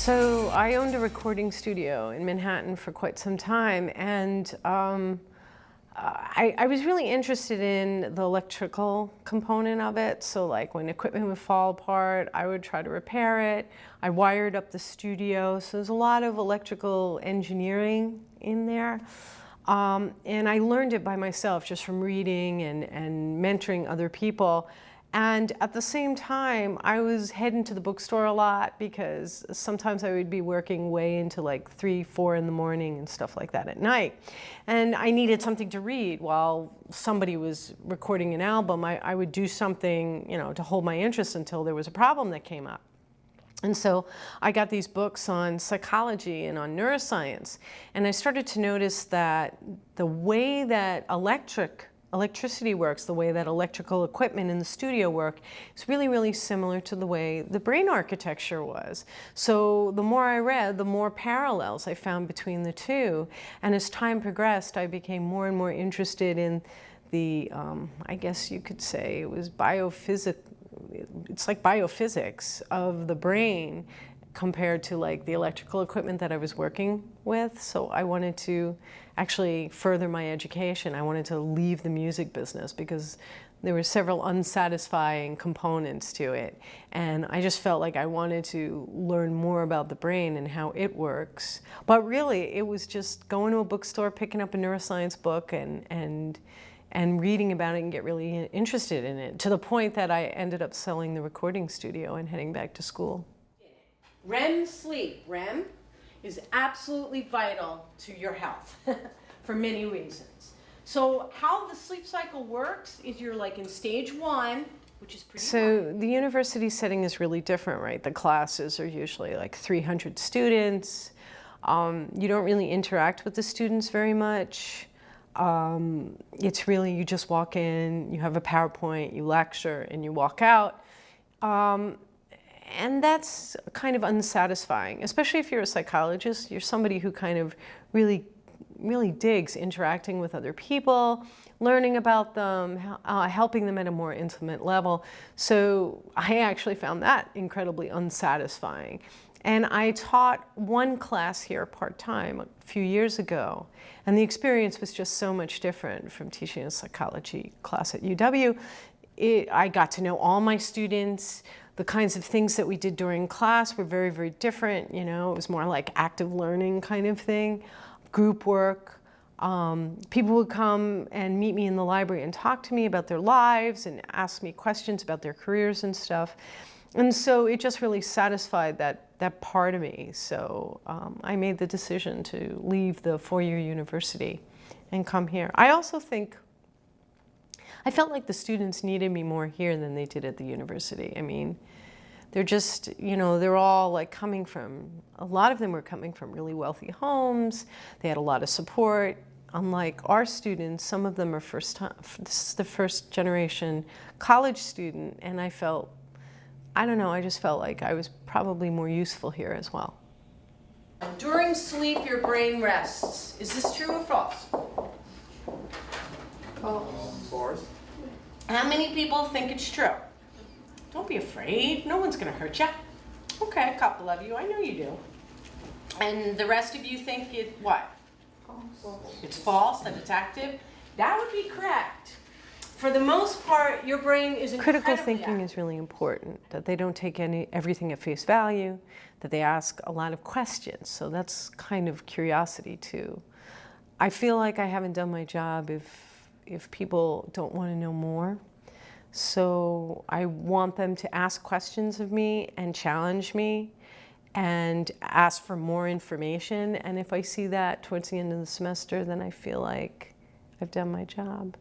So I owned a recording studio in Manhattan for quite some time, and I was really interested in the electrical component of it. So like when equipment would fall apart, I would try to repair it. I wired up the studio, so there's a lot of electrical engineering in there. And I learned it by myself just from reading and mentoring other people. And at the same time, I was heading to the bookstore a lot because sometimes I would be working way into like 3, 4 in the morning and stuff like that at night. And I needed something to read while somebody was recording an album. I would do something, you know, to hold my interest until there was a problem that came up. And so I got these books on psychology and on neuroscience. And I started to notice that the way that electricity works, the way that electrical equipment in the studio work, is really, really similar to the way the brain architecture was. So the more I read, the more parallels I found between the two. And as time progressed, I became more and more interested in the, I guess you could say it was it's like biophysics of the brain compared to like the electrical equipment that I was working with. So I wanted to actually further my education. I wanted to leave the music business because there were several unsatisfying components to it. And I just felt like I wanted to learn more about the brain and how it works. But really, it was just going to a bookstore, picking up a neuroscience book and reading about it and get really interested in it, to the point that I ended up selling the recording studio and heading back to school. REM sleep. REM is absolutely vital to your health for many reasons. So how the sleep cycle works is you're like in stage 1, which is pretty So the university setting is really different, right? The classes are usually like 300 students. You don't really interact with the students very much. It's really, you just walk in, you have a PowerPoint, you lecture, and you walk out. And that's kind of unsatisfying, especially if you're a psychologist. You're somebody who kind of really digs interacting with other people, learning about them, helping them at a more intimate level. So I actually found that incredibly unsatisfying. And I taught one class here part-time a few years ago, and the experience was just so much different from teaching a psychology class at UW. I got to know all my students. The kinds of things that we did during class were very, very different. You know, it was more like active learning kind of thing, group work. People would come and meet me in the library and talk to me about their lives and ask me questions about their careers and stuff. And so it just really satisfied that part of me. So I made the decision to leave the 4-year university and come here. I also think I felt like the students needed me more here than they did at the university. I mean, they're just, you know, they're all like coming from, a lot of them were coming from really wealthy homes. They had a lot of support. Unlike our students, some of them are this is the first generation college student, and I felt, I don't know, I just felt like I was probably more useful here as well. During sleep, your brain rests. Is this true or false? False. How many people think it's true? Don't be afraid. No one's going to hurt you. Okay, a couple of you. I know you do. And the rest of you think it what? False. It's false, that it's active? That would be correct. For the most part, your brain is incredibly Critical thinking is really important, that they don't take everything at face value, that they ask a lot of questions. So that's kind of curiosity too. I feel like I haven't done my job if people don't want to know more. So I want them to ask questions of me and challenge me and ask for more information. And if I see that towards the end of the semester, then I feel like I've done my job.